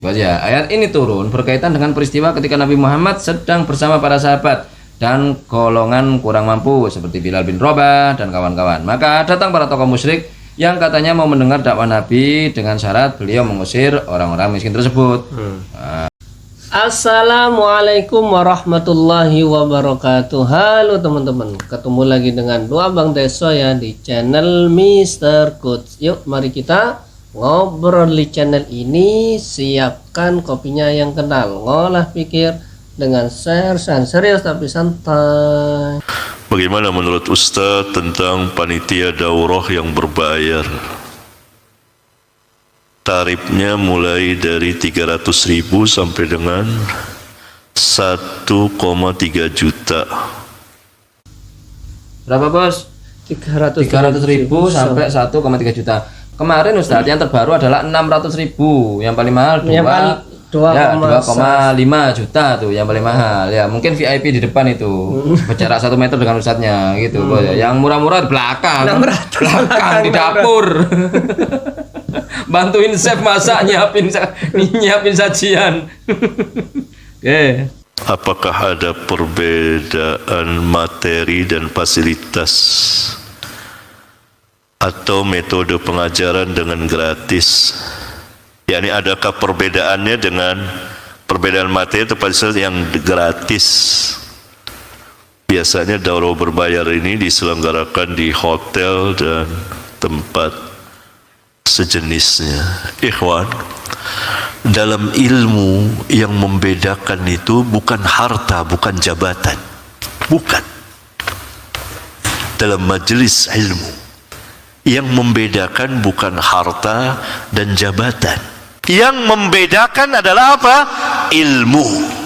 Buat ya, ayat ini turun berkaitan dengan peristiwa ketika Nabi Muhammad sedang bersama para sahabat dan golongan kurang mampu seperti Bilal bin Rabah dan kawan-kawan. Maka datang para tokoh musyrik yang katanya mau mendengar dakwah Nabi dengan syarat beliau mengusir orang-orang miskin tersebut. Assalamualaikum warahmatullahi wabarakatuh. Halo teman-teman, ketemu lagi dengan dua Bang Deso ya di channel Mr. Coach. Yuk mari kita ngobrol di channel ini. Siapkan kopinya yang kental, ngolah pikir dengan share serius tapi santai. Bagaimana menurut Ustadz tentang panitia daurah yang berbayar? Tarifnya mulai dari 300.000 sampai dengan 1,3 juta. Berapa bos? 300.000 sampai 1,3 juta. Kemarin Ustadz yang terbaru adalah 600.000. Yang paling mahal 2,5 juta tuh yang paling mahal ya. Mungkin VIP di depan itu berjarak 1 meter dengan Ustadznya gitu bos. Yang murah-murah di belakang di dapur. Bantuin chef masak, nyiapin sajian. Oke. Apakah ada perbedaan materi dan fasilitas atau metode pengajaran dengan gratis? yakni adakah perbedaannya dengan perbedaan materi atau fasilitas yang gratis? Biasanya daurah berbayar ini diselenggarakan di hotel dan tempat sejenisnya. Ikhwan, dalam ilmu yang membedakan itu bukan harta, bukan jabatan, bukan. Dalam majelis ilmu yang membedakan bukan harta dan jabatan, yang membedakan adalah apa? Ilmu.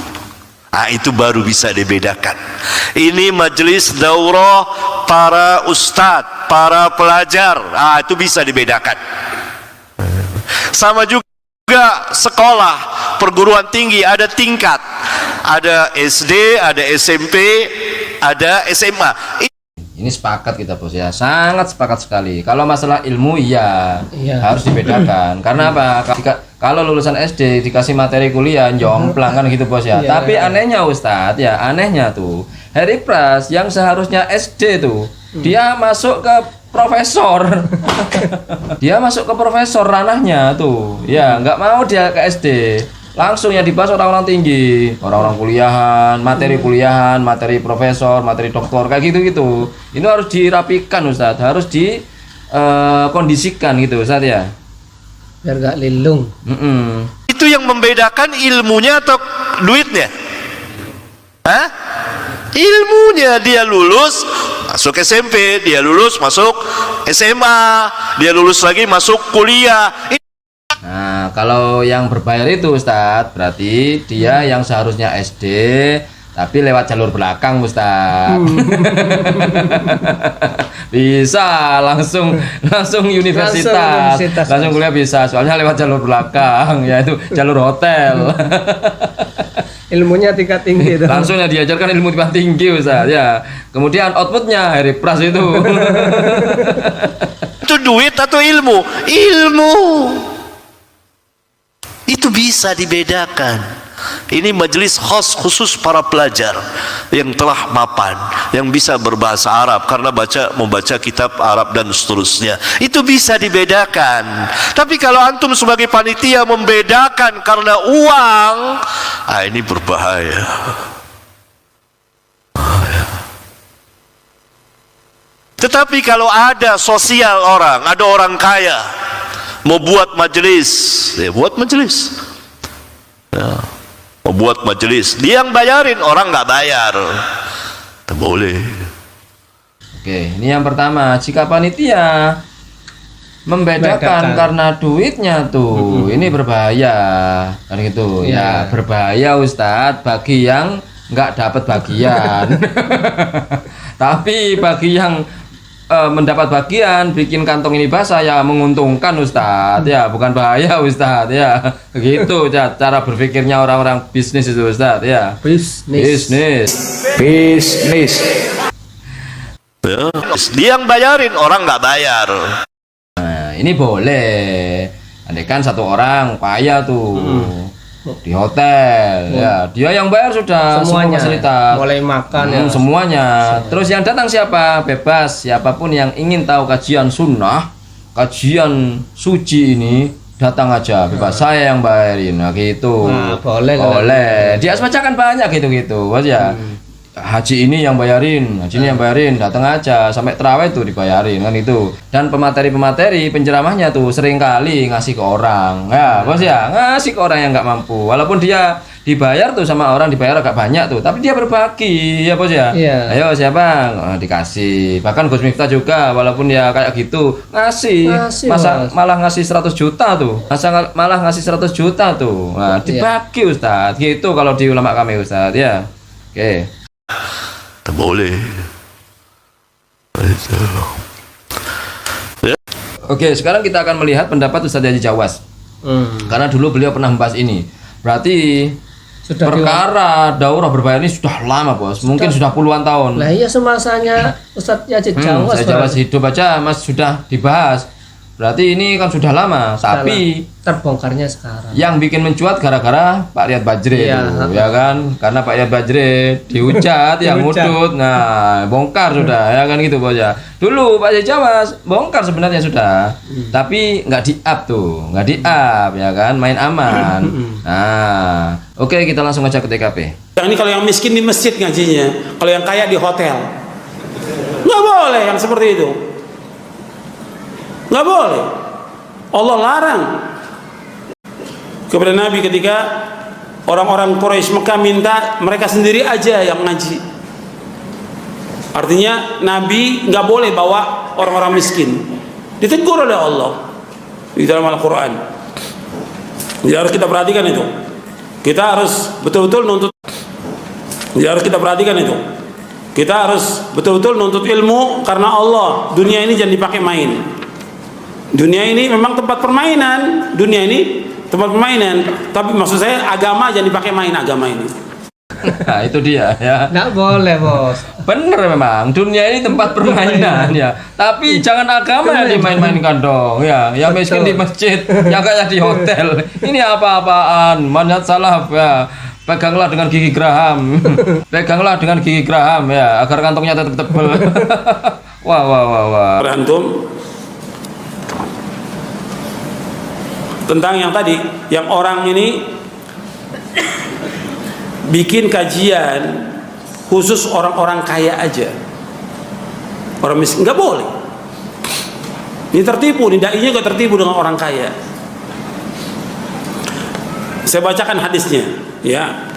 Itu baru bisa dibedakan. Ini majelis daurah para ustadz, para pelajar, itu bisa dibedakan. Sama juga sekolah perguruan tinggi, ada tingkat, ada SD, ada SMP, ada SMA. Ini sepakat kita bos ya, sangat sepakat sekali. Kalau masalah ilmu ya harus dibedakan. Karena apa? Kalau lulusan SD dikasih materi kuliah jomplang kan gitu bos ya. Tapi anehnya Ustadz ya, anehnya tuh Harry Pras yang seharusnya SD tuh dia masuk ke profesor. Dia masuk ke profesor ranahnya tuh. Ya nggak mau dia ke SD. Langsung yang dibahas orang-orang tinggi, orang-orang kuliahan, materi profesor, materi doktor, kayak gitu-gitu. Ini harus dirapikan Ustadz, harus dikondisikan gitu Ustadz ya. Biar gak lilung. Itu yang membedakan ilmunya atau duitnya? Ilmunya, dia lulus masuk SMP, dia lulus masuk SMA, dia lulus lagi masuk kuliah. Nah, kalau yang berbayar itu Ustadz, berarti dia yang seharusnya SD tapi lewat jalur belakang Ustadz. Bisa langsung universitas, langsung kuliah bisa, soalnya lewat jalur belakang, yaitu jalur hotel. Ilmunya tingkat tinggi itu. Langsung ya diajarkan ilmu tingkat tinggi Ustadz ya. Kemudian outputnya Harry Pras itu. Itu duit atau ilmu? Ilmu. Itu bisa dibedakan. Ini majelis khusus para pelajar yang telah mapan, yang bisa berbahasa Arab karena membaca kitab Arab dan seterusnya. Itu bisa dibedakan. Tapi kalau antum sebagai panitia membedakan karena uang, ini berbahaya. Tetapi kalau ada sosial orang, ada orang kaya mau buat majelis, ya buat majelis. Ya, mau buat majelis, dia yang bayarin, orang nggak bayar, boleh. Oke, ini yang pertama. Jika panitia membedakan karena duitnya tuh, ini berbahaya, kan gitu. Ya berbahaya Ustadz bagi yang nggak dapat bagian. Tapi bagi yang mendapat bagian bikin kantong ini basah ya menguntungkan Ustadz ya, bukan bahaya Ustadz ya, gitu cara berpikirnya orang-orang bisnis itu Ustadz ya. Bisnis ya, dia yang bayarin, orang nggak bayar. Nah ini boleh, Andai kan satu orang kaya tuh di hotel, ya dia yang bayar sudah semua Semuanya, fasilitas, mulai makan ya. semuanya. Terus yang datang siapa? Bebas, siapapun yang ingin tahu kajian sunnah, kajian suci ini datang aja, bebas, saya yang bayarin. Nah gitu. Nah, boleh. Dia bacakan banyak gitu bos ya. Haji ini yang bayarin, datang aja sampai terawih tuh dibayarin kan itu. Dan pemateri penceramahnya tuh sering kali ngasih ke orang, ya bos ya, ngasih ke orang yang nggak mampu. Walaupun dia dibayar tuh sama orang, dibayar agak banyak tuh, tapi dia berbagi ya bos ya. Iya. Ayo siapa dikasih. Bahkan Gus Miftah juga, walaupun ya kayak gitu ngasih masa Bos. malah ngasih 100 juta tuh, malah ngasih 100 juta tuh. Nah dibagi Ustadz gitu kalau di ulama kami Ustadz ya. Oke. Tak boleh. Itu. Oke, sekarang kita akan melihat pendapat Ustadz Haji Jawas. Karena dulu beliau pernah membahas ini. Berarti Sudah perkara daurah berbayar ini sudah lama bos, mungkin sudah puluhan tahun. Lah iya semasanya Ustadz Haji Jawas. Saya Jawas hidup aja mas sudah dibahas. Berarti ini kan sudah lama, tapi terbongkarnya sekarang. yang bikin mencuat gara-gara Pak Riyad Bajri Iya. itu, ya kan? Karena Pak Riyad Bajri dihujat, yang ngudut, nah bongkar sudah, ya kan gitu bos ya. Dulu Pak Haji Jawas bongkar sebenarnya sudah, tapi nggak di-up tuh, nggak di-up, ya kan? Main aman. Nah, oke kita langsung aja ke TKP. Yang ini kalau yang miskin di masjid ngajinya, kalau yang kaya di hotel. Nggak boleh yang seperti itu. Nggak boleh. Allah larang kepada Nabi ketika orang-orang Quraisy Mekah minta mereka sendiri aja yang ngaji. Artinya Nabi nggak boleh bawa orang-orang miskin. Ditegur oleh Allah di dalam Al-Quran. Jadi harus kita perhatikan itu. Kita harus betul-betul nuntut. Jadi harus kita perhatikan itu. Kita harus betul-betul nuntut ilmu karena Allah. Dunia ini jangan dipakai main. Dunia ini memang tempat permainan. Dunia ini tempat permainan. Tapi maksud saya agama jangan dipakai main agama ini. Nah itu dia ya. Nggak boleh bos. Bener memang dunia ini tempat permainan ya. Tapi jangan agama yang dimain-mainkan dong ya. Yang miskin di masjid, yang kaya di hotel. Ini apa-apaan? Manhaj salaf ya. Peganglah dengan gigi geraham. Peganglah dengan gigi geraham ya agar kantongnya tetap tebal. Wah. Berantum tentang yang tadi, yang orang ini bikin kajian khusus orang-orang kaya aja, orang miskin nggak boleh. Ini tertipu, ini dai-nya juga tertipu dengan orang kaya. Saya bacakan hadisnya ya.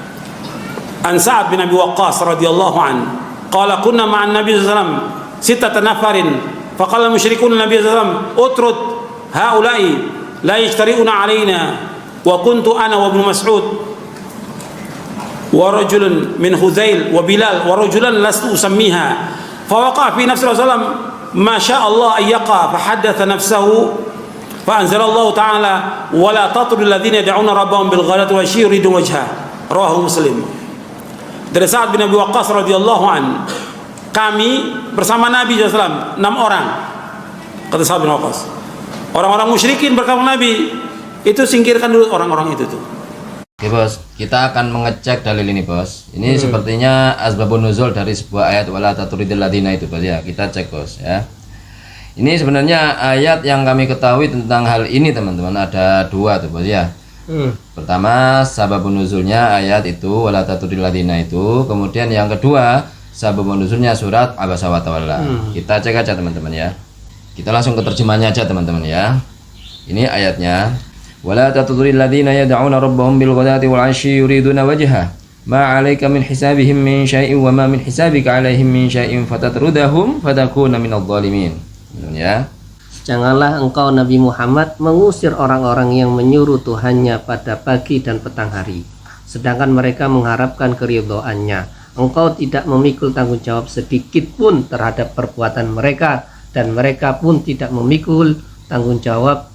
An Sa'ad bin Abi Waqqas radhiyallahu an qala kunna ma'an Nabi sallallahu alaihi wasallam sittata nafarin faqala musyrikun Nabi sallallahu alaihi wasallam utrud haula'i la yashtari'una alaina wa kuntu ana wa ibn Mas'ud wa rajulun min Hudzail wa Bilal wa rajulan lastu usammiha fa waqa fi nafsi Rasulullah ma syaa Allah ay yaqa fa haddatha nafsahu fa anzala Allah ta'ala wa la tatrul ladzina yad'una rabbahum bil ghadati wa yuridu wajha rawahu Muslim. Dari Sa'ad bin Abi Waqqas radhiyallahu an, kami bersama Nabi SAW 6 orang, kata Sa'ad bin Waqqas. Orang-orang musyrikin berkata Nabi, itu singkirkan dulu orang-orang itu tuh. Oke bos, kita akan mengecek dalil ini bos. Ini sepertinya asbabun nuzul dari sebuah ayat wala taturidil ladina itu bos ya. Kita cek bos ya. Ini sebenarnya ayat yang kami ketahui tentang hal ini teman-teman ada 2 tuh bos ya. Pertama sababun nuzulnya ayat itu wala taturidil ladina itu. Kemudian yang kedua sababun nuzulnya surat Abasa wa Tawalla. Kita cek aja teman-teman ya. Kita langsung ke terjemahnya aja teman-teman ya. Ini ayatnya. Wala tatudril ladzina yad'una rabbahum bil ghadati wal 'ashyi yuriduna wajha. Ma 'alaika min hisabihim min syai'in wa ma min hisabika 'alaihim min syai'in fatatrudahum fatakuna minadh dhalimin. Ya. Janganlah engkau Nabi Muhammad mengusir orang-orang yang menyuruh Tuhannya pada pagi dan petang hari, sedangkan mereka mengharapkan keridhoannya. Engkau tidak memikul tanggung jawab sedikit pun terhadap perbuatan mereka, dan mereka pun tidak memikul tanggung jawab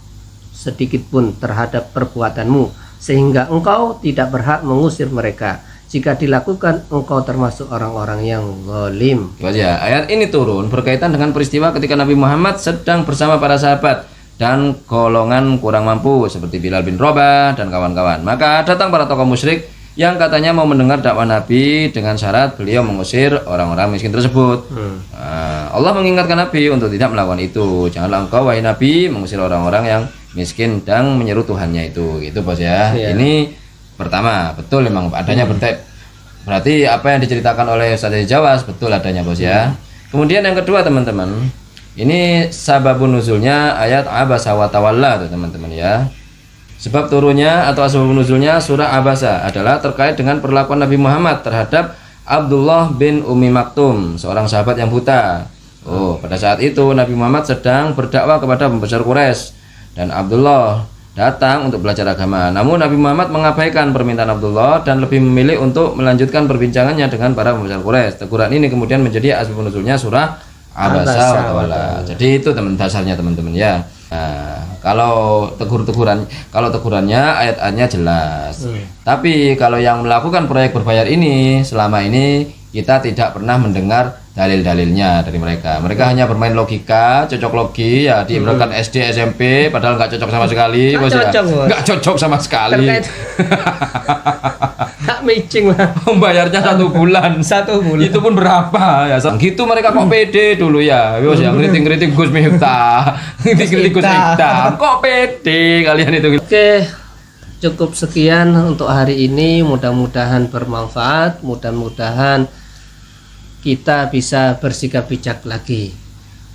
sedikit pun terhadap perbuatanmu, sehingga engkau tidak berhak mengusir mereka. Jika dilakukan, engkau termasuk orang-orang yang zalim. Ya, ayat ini turun berkaitan dengan peristiwa ketika Nabi Muhammad sedang bersama para sahabat dan golongan kurang mampu seperti Bilal bin Rabah dan kawan-kawan. Maka datang para tokoh musyrik yang katanya mau mendengar dakwah Nabi dengan syarat beliau mengusir orang-orang miskin tersebut. Nah, Allah mengingatkan Nabi untuk tidak melakukan itu. Janganlah engkau wahai Nabi mengusir orang-orang yang miskin dan menyeru Tuhannya itu. Gitu bos ya. Ini pertama, betul memang adanya berarti apa yang diceritakan oleh Ustaz Jawas betul adanya bos ya. Kemudian yang kedua teman-teman, ini sababun nuzulnya ayat Abasa wa Tawalla tuh teman-teman ya. Sebab turunnya atau asbabun nuzulnya surah Abasa adalah terkait dengan perlakuan Nabi Muhammad terhadap Abdullah bin Ummi Maktum, seorang sahabat yang buta. Pada saat itu Nabi Muhammad sedang berdakwah kepada pembesar Quraisy dan Abdullah datang untuk belajar agama. Namun Nabi Muhammad mengabaikan permintaan Abdullah dan lebih memilih untuk melanjutkan perbincangannya dengan para pembesar Quraisy. Teguran ini kemudian menjadi asbabun nuzulnya surah Abasa wa Tawalla. Jadi itu dasarnya teman-teman ya. Nah, kalau tegurannya ayat-ayatnya jelas. Tapi kalau yang melakukan proyek berbayar ini selama ini kita tidak pernah mendengar dalil-dalilnya dari mereka. Mereka hanya bermain logika, cocok logi ya, diibaratkan SD, SMP, padahal nggak cocok sama sekali, bos ya. Nggak cocok sama sekali. Tak matching lah. Bayarnya 1 bulan. 1 bulan. Itu pun berapa ya? Gitu mereka kok pede dulu ya. Bos ya, ngeritik-ngeritik Gus Miftah. Ngeritik Gus Miftah. Kok pede kalian itu? Oke. Cukup sekian untuk hari ini, mudah-mudahan bermanfaat, mudah-mudahan kita bisa bersikap bijak lagi.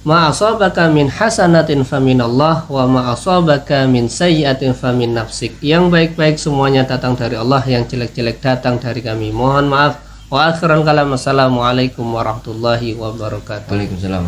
Ma asabaka min hasanatin faminallah wa ma asabaka min sayyi'atin famin nafsik. Yang baik-baik semuanya datang dari Allah, yang jelek-jelek datang dari kami. Mohon maaf. Wa akhiran kalam. Assalamualaikum warahmatullahi wabarakatuh. Waalaikumsalam.